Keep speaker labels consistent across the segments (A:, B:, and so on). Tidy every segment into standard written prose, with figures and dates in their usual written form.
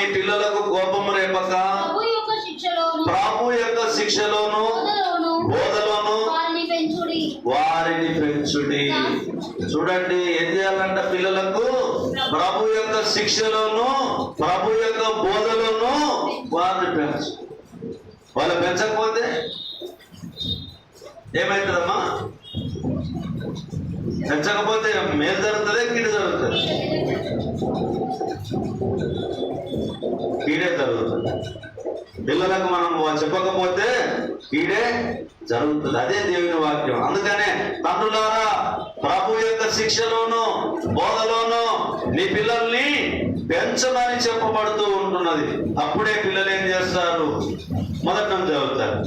A: మీ పిల్లలకు కోపము రేపక ప్రభు యొక్క శిక్షలోను బోధలోను వారిని పెంచుడి. చూడండి, ఏం చేయాలంట? పిల్లలకు ప్రభు యొక్క శిక్షలోను ప్రభు యొక్క బోధలోను వారిని పెంచు. వాళ్ళు పెంచకపోతే ఏమైతుందమ్మా? పెంచకపోతే మేలు జరుగుతుంది, కీడు జరుగుతుంది. కీడే జరుగుతుంది. పిల్లలకు మనం చెప్పకపోతే కీడే జరుగుతుంది. అదే దేవుని వాక్యం. అందుకనే తండ్రులారా, ప్రభు యొక్క శిక్షలోను బోధలోను నీ పిల్లల్ని పెంచమని చెప్పబడుతూ ఉంటున్నది. అప్పుడే పిల్లలు ఏం చేస్తారు? మొదటి నుంచి చదువుతారు.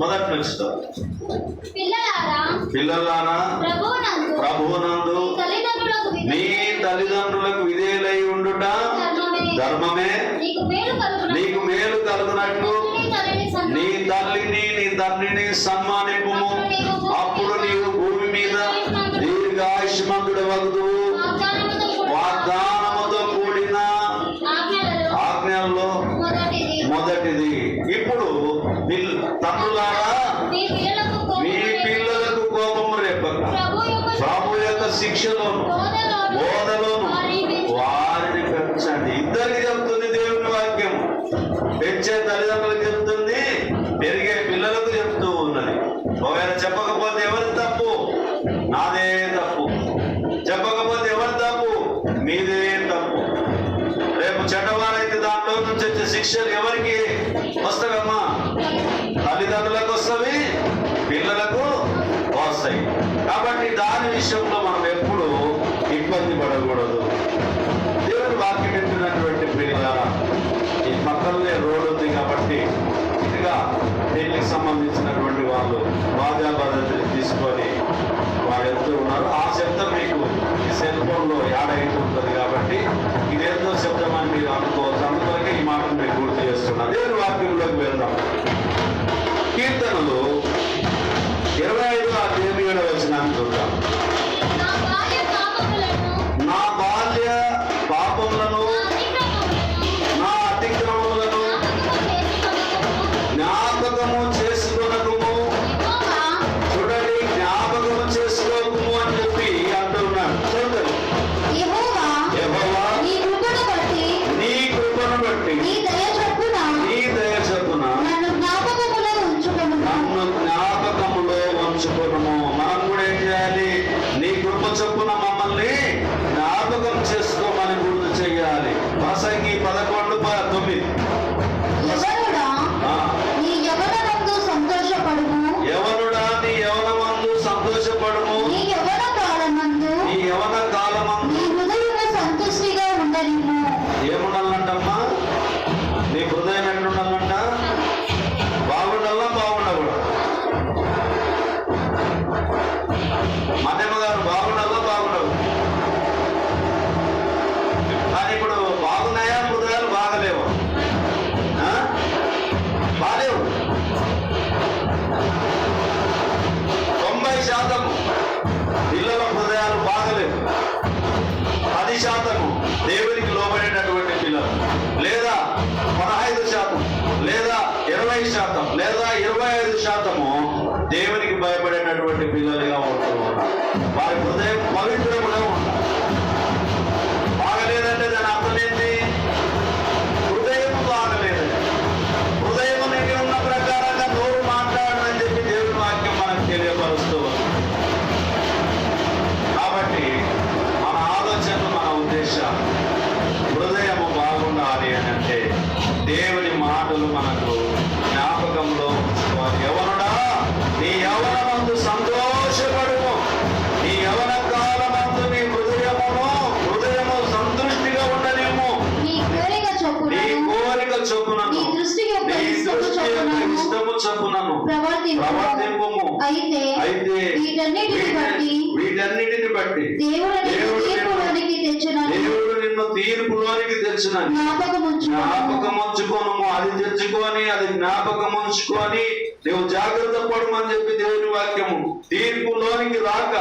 A: మొదటి నుంచి పిల్లలారా, ప్రభువునందు నీ తల్లిదండ్రులకు విధేయులై ఉండుట ధర్మమే. నీకు మేలు కలుగునట్లు నీ తల్లిని నీ తండ్రిని సన్మానింపుము. అప్పుడు నీవు భూమి మీద దీర్ఘాయుష్మంతుడు వగుదువు. వాగ్దానముతో కూడిన ఆజ్ఞల్లో మొదటిది. ఇప్పుడు తండ్రులారా, మీ పిల్లలకు కోపము రేపక ప్రభు యొక్క శిక్షలోను బోధలోను వారిని పెంచండి. ఇద్దరికి చెప్తుంది దేవుని వాక్యం. పెంచే తల్లిదండ్రులకు చెప్తుంది, పెరిగే పిల్లలకు చెప్తూ ఉన్నది. ఒకవేళ చెప్పకపోతే ఎవరి తప్పు? నాదే తప్పు. చెప్పకపోతే ఎవరి తప్పు? మీదే తప్పు. రేపు చెడ్డవారైతే దాంట్లో నుంచి వచ్చే శిక్షలు ఎవరికి వస్తావమ్మా? తల్లిదండ్రులకు వస్తాయి, పిల్లలకు వస్తాయి. కాబట్టి దాని విషయంలో మనం ఎప్పుడు ఇబ్బంది పడకూడదు. దేవుని వాక్యం వింటున్నటువంటి పిల్లల, ఈ పక్కనే రోడ్డు ఉంది కాబట్టి ఇదిగా పెళ్లికి సంబంధించినటువంటి వాళ్ళు బాధ్యతలు తీసుకొని వారు ఎంతో ఉన్నారు. ఆ శబ్దం మీకు ఈ సెల్ ఫోన్ లో యాడ్ అవుతూ ఉంటుంది కాబట్టి ఇదేంతో శబ్దం అని మీరు అనుకోవచ్చు. అందువల్లకే ఈ మాటను మీకు గుర్తు చేస్తున్నారు. దేవుని వాక్యంలోకి వెళ్దాం. కీర్తనలు 25:7 చూద్దాం. నా బాల్య పాపములను నా అతిక్రమములను జ్ఞాపకము చేసుకొనకుము. చూడండి, జ్ఞాపకము చేసుకోకము అని చెప్పి అంటున్నాడు. చూడండి, యెహోవా నీ కృపను బట్టి నీ దయ చొప్పున నన్ను జ్ఞాపకములో ఉంచుకొనుము. మనం కూడా ఏం చేయాలి? నీ కృప చొప్పున మమ్మల్ని జ్ఞాపకం చేసుకోమని గుర్తు చేయాలి. ప్రసంగి 11:9. యవనుడా నీ యవనమందు సంతోషపడుము. నీ యవన కాలమందు నీ హృదయము సంతుష్టిగా ఉండనిమ్ము. ఏముండాలంటమ్మా? నీ హృదయం ఎట్లుండాలంట? బాగుండాలా బాగుండకూడదు? మధ్యమ గారు బాగుండాలా బాగుండవు? కానీ ఇప్పుడు బాగున్నాయా? హృదయాలు బాగలేవు, బాలేవు. 90% పిల్లల హృదయాలు బాగలేవు. 10% దేవునికి లోబడేటటువంటి పిల్లలు, లేదా 15%, లేదా 20%, లేదా 25% దేవునికి భయపడేటటువంటి పిల్లలుగా ఉంటూ ఉన్నారు. వారి హృదయం పవిత్రముగా ఉండాలి. బాగలేదంటే దాని అర్థం ఏంటి? హృదయం బాగలేదు. హృదయం నిండి ఉన్న ప్రకారంగా నోరు మాట్లాడమని చెప్పి దేవుని వాక్యం మనకు తెలియపరుస్తూ ఉంది. కాబట్టి మన ఆలోచనలు, మన ఉద్దేశాలు, హృదయము బాగుండాలి అని అంటే దేవుని మాటలు మనకు జ్ఞాపకంలో ఉంచుకోవాలి. యవనుడా, నీ యవనమందు సంతోషపడుము. నీ యవన కాలమందు నీ హృదయము సంతృష్టిగా ఉండలేము. నీ కోరిక చొప్పునను నీ దృష్టి యొక్క ఇష్టము చొప్పునను ప్రవర్తింపుము. అయితే వీటన్నిటిని బట్టి దేవుడు నిన్ను తీర్పులోనికి తెచ్చునని జ్ఞాపకం ఉంచుకోను. అది తెచ్చుకొని, అది జ్ఞాపకం ఉంచుకొని నువ్వు జాగ్రత్త పడమని చెప్పి దేవుని వాక్యము. తీర్పులోనికి రాక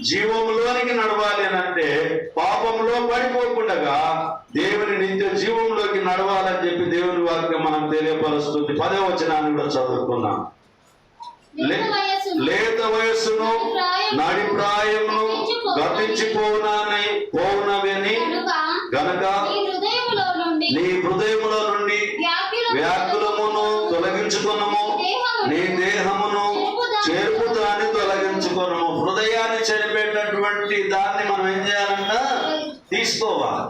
A: జీవంలోనికి నడవాలి అని అంటే పాపంలో పడిపోకుండా దేవుని నిత్య జీవంలోకి నడవాలని చెప్పి దేవుని వాక్యం మనం తెలియపరుస్తుంది. 10వ వచనాన్ని కూడా చదువుకున్నాం. లేత వయస్సును నడి ప్రాయమును గతించిపోవునని గనక నీ హృదయములో నుండి వ్యాకులమును తొలగించుకొనుము, నీ దేహమును చేర్పుదాన్ని తొలగించుకొనుము. హృదయాన్ని చెడిపేటటువంటి దాన్ని మనం ఏం చేయాలంట?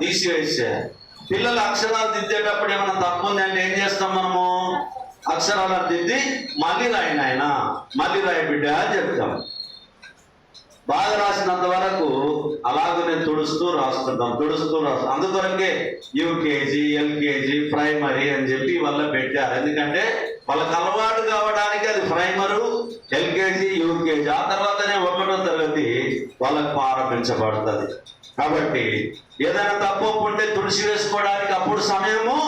A: తీసివేసే. పిల్లలు అక్షరాలు దిద్దేటప్పుడు ఏమైనా తప్పు ఉంది అంటే ఏం చేస్తాం మనము? అక్షరాలను దిద్ది మళ్ళీ రాయి నాయన, మళ్ళీ రాయి బిడ్డ అని చెప్తాం. బాగా రాసినంత వరకు అలాగనే తుడుస్తూ రాస్తుంటాం. అందుకొరకే యూకేజీ, ఎల్కేజీ, ప్రైమరీ అని చెప్పి వాళ్ళ పెట్టారు. ఎందుకంటే వాళ్ళకి అలవాటు కావడానికి అది ప్రైమరు, ఎల్కేజీ, యూకేజీ. ఆ తర్వాతనే 1వ తరగతి వాళ్ళకు ప్రారంభించబడుతుంది. కాబట్టి ఏదైనా తప్పు ఉంటే తుడిచి వేసుకోవడానికి అప్పుడు సమయము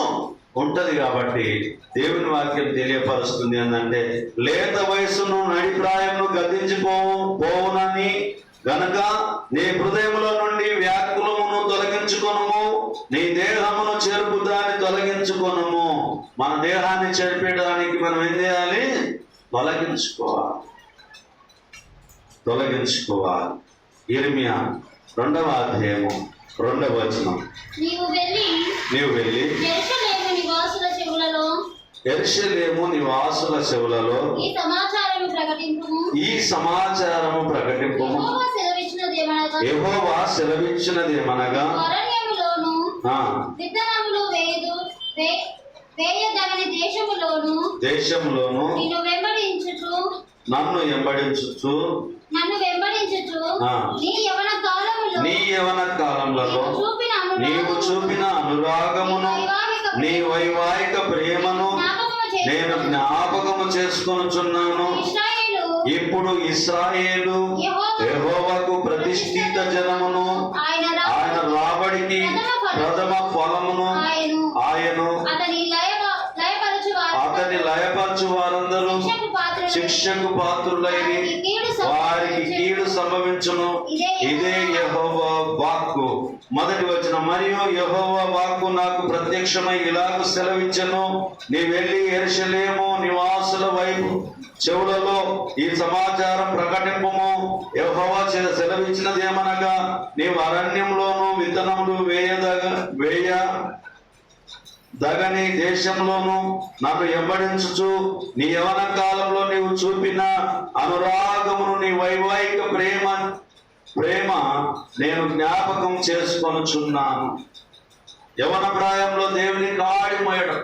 A: ఉంటది. కాబట్టి దేవుని వాక్యం తెలియపరుస్తుంది ఏంటంటే లేత వయస్సును నడిప్రాయమును గతించిపోవునని గనక నీ హృదయములో నుండి వ్యాకులమును తొలగించుకొనుము, నీ దేహమును చెరుపుదాన్ని తొలగించుకొనుము. మన దేహాన్ని చెరిపేయడానికి మనం ఏం చేయాలి? తొలగించుకోవాలి. ఇర్మియా 2వ అధ్యాయము 2వ వచనం. నీవు వెళ్ళి యెరూషలేము నివాసుల చెవులలో ఈ సమాచారము ప్రకటింపుము. యెహోవా సెలవిచ్చినదేమనగా దేశములోను నన్ను వెంబడించుచు నీ యవన కాలములలో నీవు చూపిన అనురాగమును, నీ వైవాహిక ప్రేమను నేను జ్ఞాపకము చేసుకొనుచున్నాను. ఇప్పుడు ఇశ్రాయేలు యెహోవాకు ప్రతిష్ఠిత జనమును, ఆయన రాబడికి ప్రథమ ఫలమును, ఆయను అతని లయపరచు వారందరూ శిక్షకు పాత్రులైరి వారికి కీడు సంభవించును. ఇదే యెహోవా వాక్కు. 1వ వచనం. మరియు యెహోవా వాక్కు నాకు ప్రత్యక్షమై ఇలాగ సెలవిచ్చెను, నీ వెళ్ళి యెరూషలేము నివాసుల వైపు చెవులలో ఈ సమాచారం ప్రకటింపుము. యెహోవా సెలవిచ్చినది ఏమనగా నీవు అరణ్యంలోను విత్తనములు దగని దేశంలోను నన్ను వెంబడించుచు నీ యవన కాలంలో నీవు చూపిన అనురాగమును, నీ వైవాహిక ప్రేమ నేను జ్ఞాపకం చేసుకొనుచున్నాను. యవన ప్రాయంలో దేవుని కాడి మోయడం,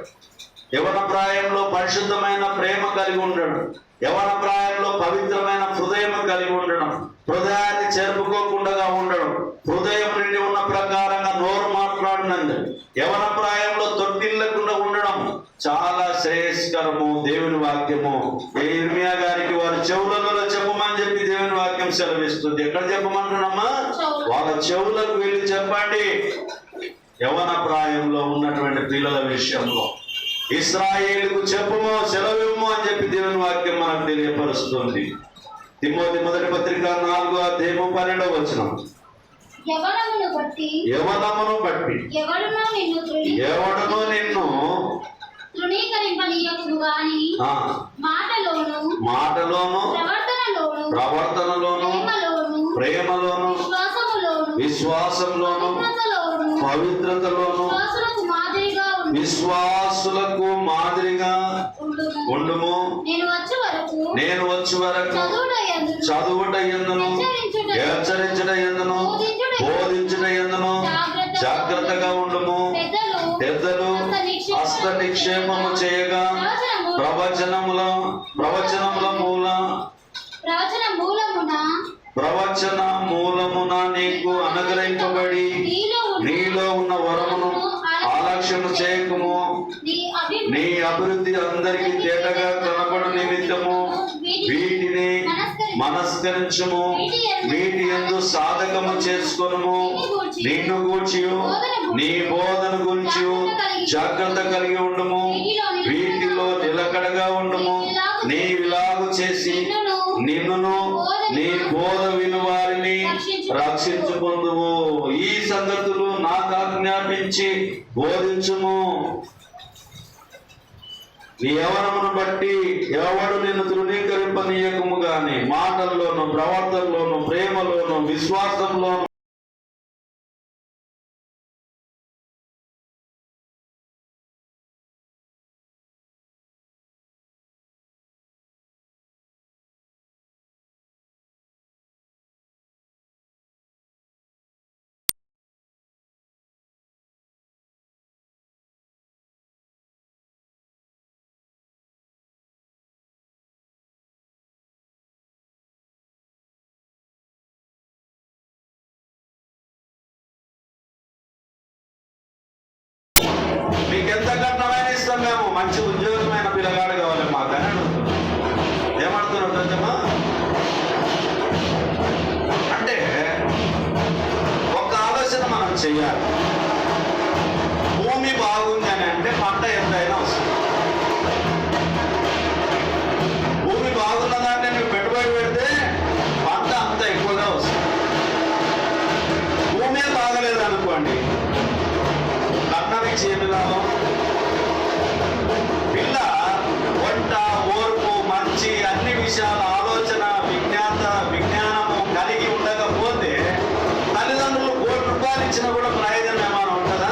A: యవన ప్రాయంలో పరిశుద్ధమైన ప్రేమ కలిగి ఉండడం, యవన ప్రాయంలో పవిత్రమైన హృదయం కలిగి ఉండడం, హృదయాన్ని చెరుపుకోకుండా ఉండడం, హృదయం నుండి ఉన్న ప్రకారంగా నోరు మాట్లాడినందు, యవన ప్రాయంలో తొట్టిల్లకుండా ఉండడం చాలా శ్రేయస్కరము. దేవుని వాక్యము ఇర్మియా గారికి వారి చెవులలో చెప్పమని చెప్పి దేవుని వాక్యం సెలవిస్తుంది. ఎక్కడ చెప్పమంటున్నామా? వాళ్ళ చెవులకు వెళ్ళి చెప్పండి. యవన ప్రాయంలో ఉన్నటువంటి పిల్లల విషయంలో ఇశ్రాయేలుకు చెప్పుమో సెలవిమ్మో అని చెప్పి దేవుని వాక్యం మనకు తెలియపరుస్తుంది. తిమోతి 1వ పత్రిక 4వ అధ్యాయము 12వ వచనం. యవనమును బట్టి ఎవడునో నిన్ను తృణీకరింపనీయకును గాని మాటలోను ప్రవర్తనలోను ప్రేమలోను విశ్వాసంలోను పవిత్రతలోను విశ్వాసులకు మాదిరిగా ఉండుము. నేను వచ్చే వరకు చదువుట యందును హెచ్చరించుట యందును బోధించుట యందును జాగ్రత్తగా ఉండుము. పెద్దలు హస్త నిక్షేపము చేయగా ప్రవచనముల మూలమున నీకు అనుగ్రహింపబడి నీలో ఉన్న వరమును ఆలక్ష్యం చేయకము. నీ అభివృద్ధి అందరికీ తేటగా కనపడు నిమిత్తము వీటిని మనస్కరించుము. వీటి యందు సాధకము చేసుకొనుము. నిన్ను గూర్చి నీ బోధన గురించి జాగ్రత్త కలిగి ఉండుము. వీటిలో నిలకడగా ఉండుము. నీ బోధించుము. నీ యవ్వనమును బట్టి ఎవడు నిన్ను తృణీకరింపనీయకము గాని మాటల్లోను, ప్రవర్తనలోను, ప్రేమలోను, విశ్వాసంలోను మీకెంత కట్నమైన ఇస్తాం మేము, మంచి ఉద్యోగమైన పిల్లగాడు కావాలి మాకు అని అడుగుతున్నాం. ఏమంటున్నాడు నిజమా? అంటే ఒక ఆలోచన మనం చెయ్యాలి. భూమి బాగుంది అని అంటే పంట ఎంతైనా వస్తుంది. భూమి బాగున్న దాంట్లో నువ్వు పెట్టుబడి పెడితే పంట అంత ఎక్కువగా వస్తుంది. భూమే బాగలేదు అనుకోండి, కట్నమిచ్చి ఏమి లాభం? పిల్ల వంట, ఓర్పు, మంచి అన్ని విషయాల ఆలోచన, విజ్ఞానము కలిగి ఉండకపోతే తల్లిదండ్రులు ₹1,00,00,000 ఇచ్చినా కూడా ప్రయోజనం ఏమైనా ఉంటుందా?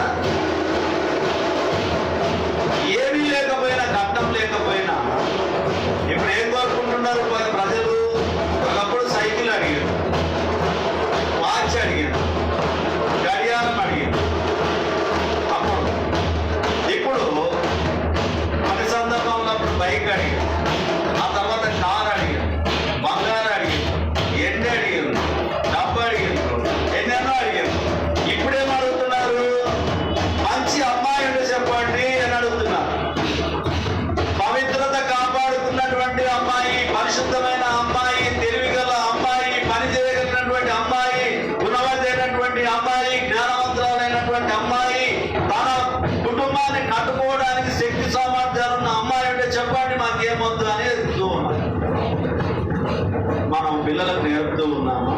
A: ఏమీ లేకపోయినా, కట్నం లేకపోయినా ఇప్పుడు ఏం కోరుకుంటున్నారు ప్రజలు? ఒకప్పుడు సైకిల్ అడిగారు, వాచ్ అడిగారు, గడియారం అడిగారు. ఇప్పుడు కొన్ని సందర్భంలో బైక్ అడిగారు, ఆ తర్వాత కార్ అడిగారు, బంగారు అడిగారు, ఎండి అడిగారు, డబ్బు అడిగారు, ఎన్నెన్నో అడిగారు. ఇప్పుడేం అడుగుతున్నారు? మంచి అమ్మాయి ఉంటే చెప్పండి అని అడుగుతున్నారు. పవిత్రత కాపాడుతున్నటువంటి అమ్మాయి, పరిశుద్ధమైన అమ్మాయి, తెలివిగల అమ్మాయి, పని చేయగలిగినటువంటి అమ్మాయి, గుణవంతైనటువంటి అమ్మాయి, జ్ఞానవంతురాలైనటువంటి అమ్మాయి, తన కుటుంబాన్ని కట్టుకోవడానికి శక్తి సామర్థ్యాలు ఉన్న అమ్మాయి అంటే చెప్పండి, మాకేమొద్దు అని ఎదుగుతూ ఉన్నాం. మనం పిల్లలకు నేర్పుతూ ఉన్నామా?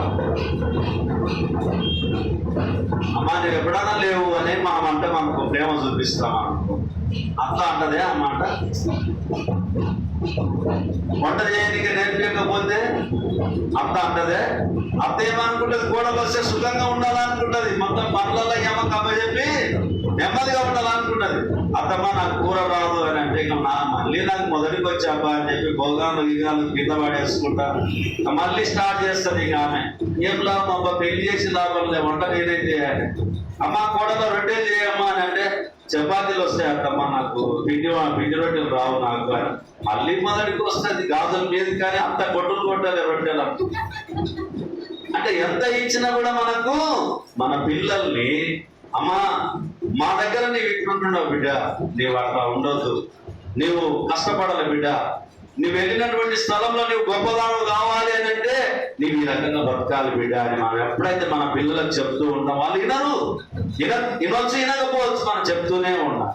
A: అమ్మా నువ్వు ఎప్పుడన్నా లేవు అని మనం అంటే మనకు ప్రేమ చూపిస్తామా? అత్త అంటదే అమ్మాట. వంట చేయడానికి నేర్పించకపోతే అత్త అంటదే. అత్త ఏమనుకుంటుంది? కోడలు వస్తే సుఖంగా ఉండాలనుకుంటుంది, మొత్తం పనులలో ఏమో చెప్పి నెమ్మదిగా ఉండాలనుకుంటుంది. అత్తమ్మ నాకు కూర రాదు అని అంటే ఇక మళ్ళీ నాకు మొదటికి వచ్చాపా అని చెప్పి భోగాలు గిగాలు కింద పడేసుకుంటా మళ్ళీ స్టార్ట్ చేస్తుంది. ఇక ఆమె ఏం లాభం అబ్బా, పెళ్లి చేసి లాభం లే, వంట నేనేం చేయాలి? అమ్మ కోడలో రొట్టెలు చేయమ్మా అని అంటే చపాతీలు వస్తాయి అత్తమ్మ, నాకు పిండి రొట్టెలు రావు నాకు అని మళ్ళీ మొదటికి వస్తుంది. గాజుల మీద కానీ అంత కొట్టులు కొట్టాలి రొట్టెలు. అంటే ఎంత ఇచ్చినా కూడా మనకు మన పిల్లల్ని అమ్మా మా దగ్గర నీవు ఇట్లుంటున్నావు బిడ్డ, నీవు అట్లా ఉండొద్దు, నీవు కష్టపడాలి బిడ్డ, నువ్వు వెళ్ళినటువంటి స్థలంలో నువ్వు గొప్పదానం కావాలి అని అంటే నీవు ఈ రకంగా బతకాలి బిడ్డ అని మనం ఎప్పుడైతే మన పిల్లలకు చెప్తూ ఉంటాం, వాళ్ళు వినొచ్చు వినకపోవచ్చు, మనం చెప్తూనే ఉన్నాం.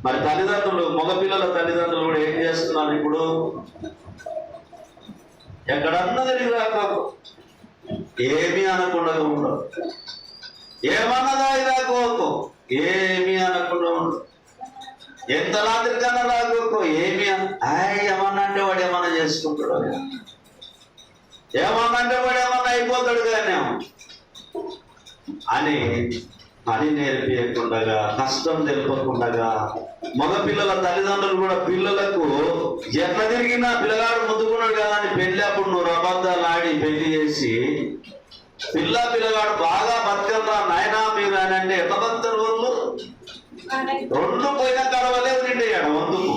A: మరి తల్లిదండ్రులు, మగపిల్లల తల్లిదండ్రులు కూడా ఏం చేస్తున్నారు ఇప్పుడు? ఎక్కడన్నా తెలియదు రాకపో, ఏమీ అనకుండా ఉండవు, ఏమన్నదా ఇదాకోకు, ఏమీ అనకుండా ఉండవు, ఎంత రాత్రికన్నా రాకోకు, ఏమీ ఏమన్నా అంటే వాడు ఏమన్నా చేసుకుంటాడు, ఏమన్నా అంటే వాడు ఏమన్నా అయిపోతాడు కానీ అని పని నేర్పించకుండా, కష్టం తెలుపకుండా మగపిల్లల తల్లిదండ్రులు కూడా పిల్లలకు ఎట్లా తిరిగినా పిల్లగాడు ముందుకున్నాడు కదా అని పెళ్లి అప్పుడు నువ్వు అబద్ధాలు ఆడి పెళ్లి చేసి పిల్లగాడు బాగా బతకరా నాయనా మీరు అని అంటే ఎట్లా బతుకుతారు వాళ్ళు? రెండు పోయిన కడవలే తింటాడు వందుకు,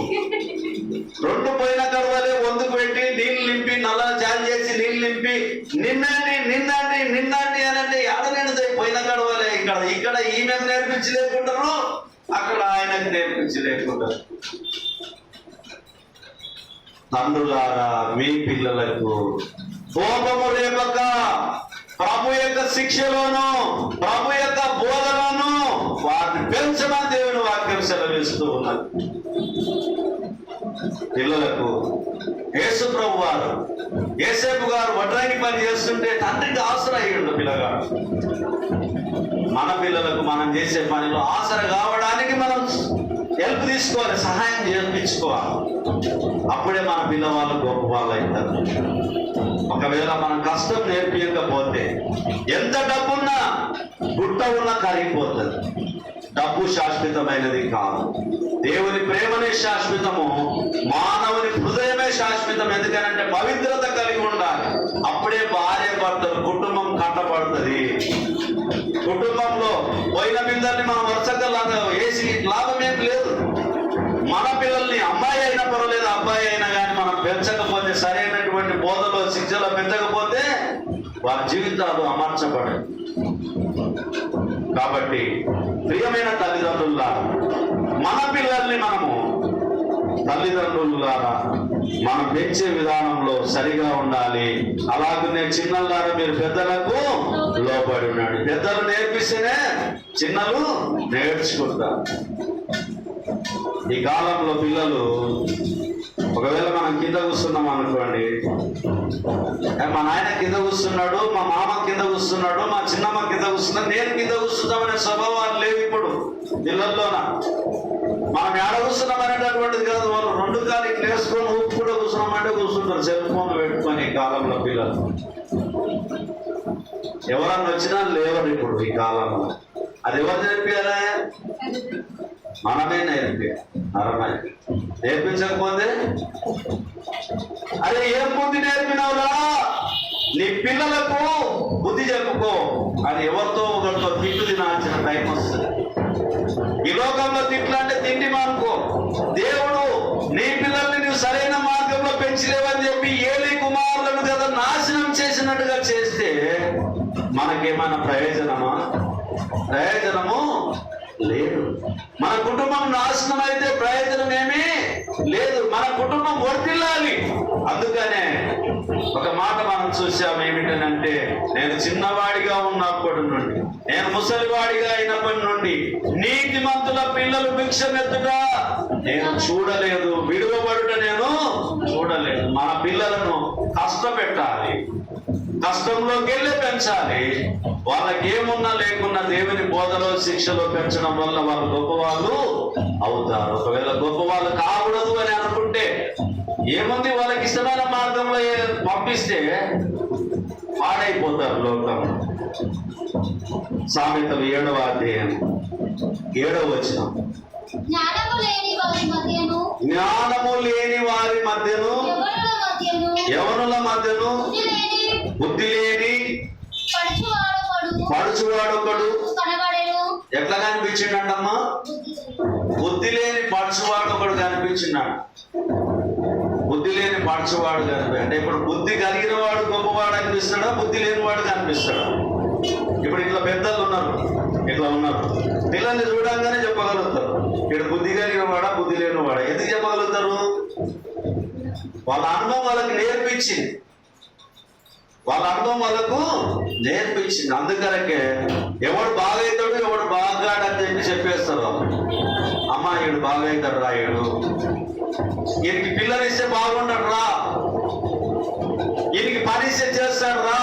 A: రెండు పోయిన కడవలే వందుకు పెట్టి నీళ్ళు నింపి నల్ల చాలు చేసి నీళ్ళు నింపి నిన్నండి అని అంటే ఎడ నిండుతాయి పోయిన కడవలే. ఇక్కడ ఈమెకు నేర్పించలేకుంటారు, అక్కడ ఆయనకు నేర్పించలేకుంటారు. తండ్రులారా మీ పిల్లలకు కోపము రేపక ప్రభు యొక్క శిక్షలోను, ప్రభు యొక్క బోధనను వారిని పెంచమని దేవుని వాక్యం సెలవిస్తూ ఉన్నది. పిల్లలకు యేసు ప్రభు వారు, యేసేపు గారు వడ్రంగి పని చేస్తుంటే తండ్రికి ఆసరా అయ్యిండు పిల్లగాడు. మన పిల్లలకు మనం చేసే పనిలో ఆసర కావడానికి మనం హెల్ప్ తీసుకోవాలి, సహాయం చేయించుకోవాలి. అప్పుడే మన పిల్లవాళ్ళు గొప్ప వాళ్ళు అవుతారు. ఒకవేళ మనం కష్టం నేర్పించకపోతే ఎంత డబ్బున్నా గుట్ట ఉన్నా కరిగిపోతుంది. డబ్బు శాశ్వతమైనది కాదు. దేవుని ప్రేమనే శాశ్వతము, మానవుని హృదయమే శాశ్వతం. ఎందుకనంటే పవిత్రత కలిగి ఉండాలి. అప్పుడే భార్య భర్తలు కుటుంబం కట్టబడుతుంది. కుటుంబంలో పోయిన పిల్లల్ని మనం వరుసగా వేసి లాభం ఏం లేదు. మన పిల్లల్ని అమ్మాయి అయినా పర్వాలేదు, అబ్బాయి అయినా కానీ మనం పెంచకపోతే, సరైనటువంటి బోధలో శిక్షలో పెంచకపోతే వారి జీవితాలు అమర్చబడవు. కాబట్టి ప్రియమైన తల్లిదండ్రులారా, మన పిల్లల్ని మనము తల్లిదండ్రులారా మనం పెంచే విధానంలో సరిగా ఉండాలి. అలాగనే చిన్నలారా మీరు పెద్దలకు లోబడి ఉన్నాడు. పెద్దలు నేర్పిస్తేనే చిన్నలు నేర్చుకుంటారు. ఈ కాలంలో పిల్లలు ఒకవేళ మనం కింద కూర్చున్నాం అనుకోండి, మా నాయన కింద కూర్చున్నాడు, మా మామ కింద కూర్చున్నాడు, మా చిన్నమ్మ కింద కూర్చున్నాడు, నేను కింద కూర్చుందామనే స్వభావాలు లేవు ఇప్పుడు పిల్లల్లోన. మనం ఏడ కూర్చున్నాం అనేటటువంటిది కాదు. వాళ్ళు రెండు కాలు ఇట్లా వేసుకొని ఊపు కూడా కూర్చున్నామంటే కూర్చుంటారు, సెల్ ఫోన్ పెట్టుకొని. ఈ కాలంలో పిల్లలు ఎవరన్నా వచ్చినా లేవరు ఇప్పుడు ఈ కాలంలో. అది ఎవరు నేర్పియాలా? మనమే నేర్పియాలి. నేర్పించకపోతే అరే ఏం బుద్ధి నేర్పినవురా, నీ పిల్లలకు బుద్ధి చెప్పుకో అని ఎవరితో ఒకరితో తిట్టు తినాల్సిన టైం వస్తుంది. ఈ లోకంలో తిట్లు అంటే తిండి మానుకో. దేవుడు నీ పిల్లల్ని నువ్వు సరైన మార్గంలో పెంచలేవని చెప్పి ఏలి కుమారులను కదా నాశనం చేసినట్టుగా చేస్తే మనకేమైనా ప్రయోజనమా? ప్రయోజనము లేదు. మన కుటుంబం నాశనం అయితే ప్రయోజనం ఏమీ లేదు. మన కుటుంబం వర్ధిల్లాలి. అందుకనే ఒక మాట మనం చూసాం, ఏమిటనంటే నేను చిన్నవాడిగా ఉన్నప్పటి నుండి, నేను ముసలివాడిగా అయినప్పటి నుండి నీతిమంతుల పిల్లలు భిక్షమెత్తుట నేను చూడలేదు, విడువబడుట నేను చూడలేదు. మన పిల్లలను కష్టపెట్టాలి, కష్టంలోకి వెళ్ళి పెంచాలి. వాళ్ళకి ఏమున్నా లేకున్నా దేవుని బోధలో శిక్షలో పెంచడం వల్ల వాళ్ళు గొప్పవాళ్ళు అవుతారు. ఒకవేళ గొప్పవాళ్ళు కాకూడదు అని అనుకుంటే ఏముంది, వాళ్ళకి ఇష్టమైన మార్గంలో పంపిస్తే పాడైపోతారు లోకం. సామెతలు 7వ అధ్యాయం 7వ వచనం, జ్ఞానము లేని వారి మధ్యను యవనుల మధ్యను బుద్ధి లేని పడుచువాడొకడు ఎట్లా కనిపించిండమ్మా? బుద్ధి లేని పడుచువాడు ఒకడు కనిపించినాడు. బుద్ధి లేని పడుచువాడు అంటే ఇప్పుడు బుద్ధి కలిగిన వాడు గొప్పవాడు అనిపిస్తాడా, బుద్ధి లేని వాడు కనిపిస్తాడా? ఇప్పుడు ఇట్లా పెద్దలు ఉన్నారు, ఇట్లా ఉన్నారు. పిల్లల్ని చూడంగానే చెప్పగలుగుతారు ఇక్కడ బుద్ధి కలిగిన వాడా, బుద్ధి లేని వాడా. ఎందుకు చెప్పగలుగుతారు? వాళ్ళ అనుభవం వాళ్ళకి నేర్పించింది. వాళ్ళ అనుభవం వాళ్ళకు నేర్పించింది. అందుకనకే ఎవడు బాగైతాడు, ఎవడు బాగాడు అని చెప్పేస్తారు వాళ్ళు. అమ్మా ఈడు బాగైతాడు రా, ఈడు ఈయనకి పిల్లనిస్తే బాగుంటాడు రా, ఈయనకి పని ఇస్తే చేస్తాడు రా,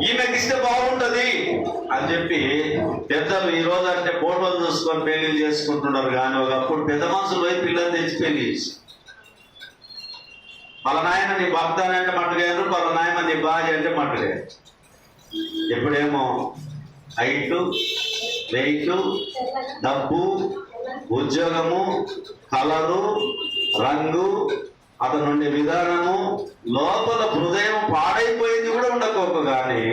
A: ఈమెకి ఇస్తే బాగుంటది అని చెప్పి పెద్దలు ఈ రోజు అంటే ఫోటోలు చూసుకొని పెళ్లి చేసుకుంటున్నారు. కానీ ఒకప్పుడు పెద్ద మనుషులు పోయి పిల్లలు తెచ్చి పెళ్లి చేసి, వాళ్ళ నాయన నీ భర్త అంటే మట్టుగారు, వాళ్ళ నాయన నీ భార్య అంటే మట్టుగారు. ఎప్పుడేమో హైట్, వెయిట్, డబ్బు, ఉద్యోగము, కలరు, రంగు, అతను ఉండే విధానము, లోపల హృదయం పాడైపోయింది కూడా ఉండకపోక కానీ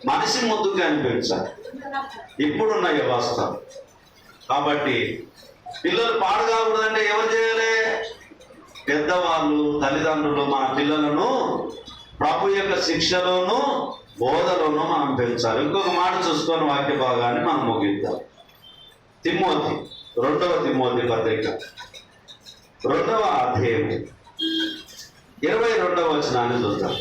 A: మనిషి ముద్దుగా అనిపించాలి ఇప్పుడున్న వ్యవస్థ. కాబట్టి పిల్లలు పాడు కాకూడదంటే ఎవరు చేయాలి? పెద్దవాళ్ళు, తల్లిదండ్రులు మన పిల్లలను ప్రభు యొక్క శిక్షలోను బోధలోను మనం పెంచాలి. ఇంకొక మాట చూసుకొని వాక్య భాగాన్ని మనం ముగిద్దాం. తిమోతి 2వ తిమోతి పత్రిక 2వ అధ్యాయం 22వ వచనాన్ని చూద్దాం.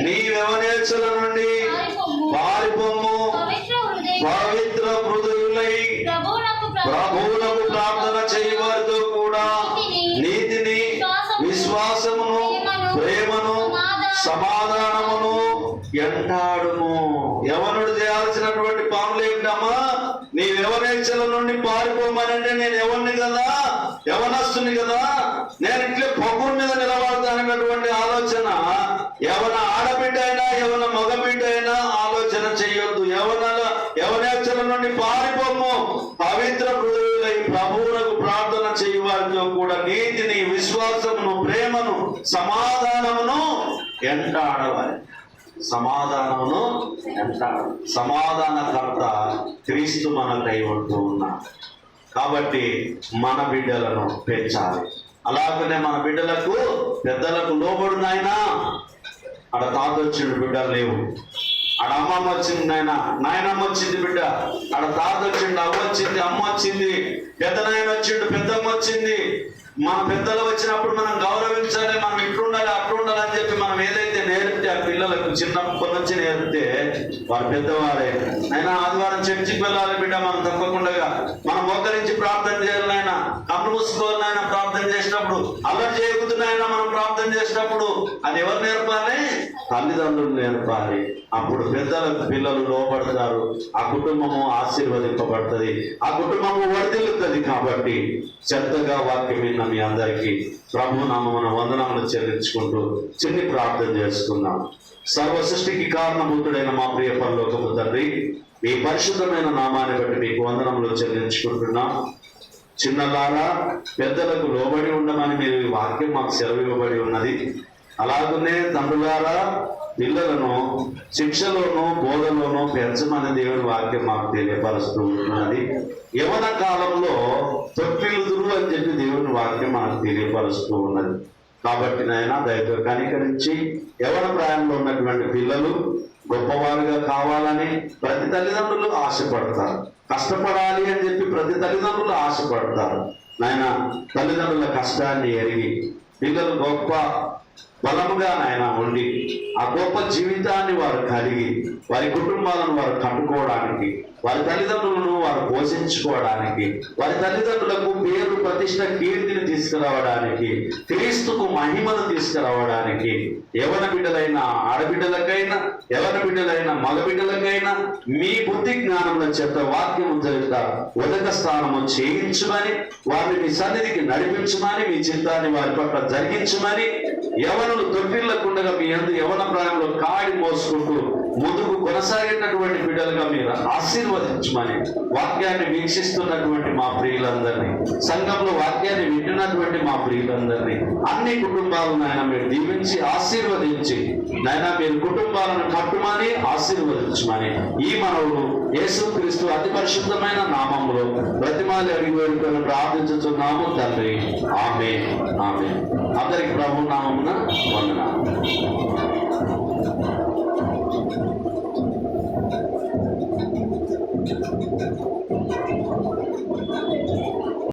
A: నీ యవనేచ్ఛల నుండి పారిపోము, ఎంటాడుము. యవనుడు చేయాల్సినటువంటి పనులు ఏమిటమ్మా? నీ యవనేచ్ఛల నుండి పారిపోమనంటే నేను యవన్ని కదా, యవనస్తుని కదా, నేను ఇట్లే పొగురు మీద నిలబడతానన్నటువంటి ఆలోచన యవన ఆడబిడ్డ అయినా యవన మగబిడ్డ అయినా ఆలోచన చెయ్యొద్దు. యవనేచ్ఛల నుండి పారిపోము. పవిత్ర హృదయులై ప్రభువునకు ప్రార్థన చేయువారితో కూడా నీతిని, విశ్వాసమును, ప్రేమను, సమాధానమును ఎంటాడవాలి. సమాధానమును ఎంటాడు. సమాధానకర్త క్రీస్తు మనకై ఉంటూ ఉన్నాడు. కాబట్టి మన బిడ్డలను పెంచాలి. అలాగనే మన బిడ్డలకు, పెద్దలకు లోబడు నాయనా. ఆడ తాత వచ్చిండు, బిడ్డలు లేవు. ఆడ అమ్మమ్మ వచ్చింది, నాయనమ్మ వచ్చింది, బిడ్డ. ఆడ తాత వచ్చిండు, అవ్వ వచ్చింది, అమ్మ వచ్చింది, పెద్ద నాయన వచ్చిండు, పెద్దమ్మ వచ్చింది. మన పెద్దలు వచ్చినప్పుడు మనం గౌరవించాలి, మనం ఇట్లుండాలి, అట్లుండాలి అని చెప్పి మనం ఏదైతే నేర్పితే ఆ పిల్లలకు చిన్నప్పటి నుంచి నేర్పితే వారు పెద్దవారే. అయినా ఆదివారం చర్చికి వెళ్ళాలి బిడ్డ, మనం తప్పకుండా మనం మోకరించి ప్రార్థన చేయాలి. నాయన కళ్ళు మూసుకోవాలి, నాయన ప్రార్థన చేసినప్పుడు అల్లరి చేయకుతున్నాయన మనం ప్రార్థన చేసినప్పుడు అది ఎవరు నేర్పాలి? తల్లిదండ్రులు నేర్పాలి. అప్పుడు పెద్దలకు పిల్లలు లోపడతారు. ఆ కుటుంబము ఆశీర్వదింపబడుతుంది, ఆ కుటుంబము వర్ధిల్లుతుంది. కాబట్టి శ్రద్ధగా వాక్యం విన్న మీ అందరికీ ప్రభు నామమున వందనములు చెల్లించుకుంటూ చిన్ని ప్రార్థన చేసుకున్నాం. సర్వ సృష్టికి కారణభూతుడైన మా ప్రియ పరలోకపు తండ్రి, మీ పరిశుద్ధమైన నామాన్ని బట్టి మీకు వందనములు చెల్లించుకుంటున్నాం. చిన్నలారా, పెద్దలకు లోబడి ఉండమని మీరు ఈ వాక్యం మాకు సెలవు ఇవ్వబడి ఉన్నది. అలాగనే తండ్రులారా, పిల్లలను శిక్షలోనూ బోధలోనూ పెంచమని దేవుని వాక్యం మాకు తెలియపరుస్తూ ఉన్నది. యవన కాలంలో తొట్టిల్లుదురు అని చెప్పి దేవుని వాక్యం మనకు తెలియపరుస్తూ ఉన్నది. కాబట్టి నాయన దయతో కనికరించి యవన ప్రాయంలో ఉన్నటువంటి పిల్లలు గొప్పవారుగా కావాలని ప్రతి తల్లిదండ్రులు ఆశపడతారు. కష్టపడాలి అని చెప్పి ప్రతి తల్లిదండ్రులు ఆశపడతారు. నాయన తల్లిదండ్రుల కష్టాన్ని ఎరిగి పిల్లలు గొప్ప బలముగా నాయన ఉండి ఆ గొప్ప జీవితాన్ని వారు కలిగి వారి కుటుంబాలను వారు కట్టుకోవడానికి, వారి తల్లిదండ్రులను వారు పోషించుకోవడానికి, వారి తల్లిదండ్రులకు పేరు, ప్రతిష్ట, కీర్తిని తీసుకురావడానికి, క్రీస్తుకు మహిమను తీసుకురావడానికి యవన బిడ్డలైన ఆడబిడ్డలకైనా, యవన బిడ్డలైన మగబిడ్డలకైనా మీ బుద్ధి జ్ఞానముల చేత వాక్యము జరిగిత ఉదక స్థానము చేయించమని, వారిని మీ సన్నిధికి నడిపించమని, మీ చిత్తాన్ని వారి పట్ల జరిగించమని, యవనులు తొట్టిల్లకుండగా మీ అందు యవన ప్రాయంలో కాడి మోసుకుంటూ ముందుకు కొనసాగేటటువంటి బిడ్డలుగా మీరు ఆశీర్వదించమని, వాక్యాన్ని వీక్షిస్తున్నటువంటి మా ప్రియులందరినీ, సంఘంలో వాక్యాన్ని వింటున్నటువంటి మా ప్రియులందరినీ, అన్ని కుటుంబాలను ఆయన మీరు దీవించి ఆశీర్వదించి నాయన మీరు కుటుంబాలను కట్టుమని ఆశీర్వదించమని ఈ మనవులు యేసుక్రీస్తు అతి పరిశుద్ధమైన నామములో బ్రతిమాలి అడిగి వేడుకొని ప్రార్థించుచున్నాము తండ్రి. ఆమేన్, ఆమేన్. అందరికి ప్రభు నామమున వందనాలు.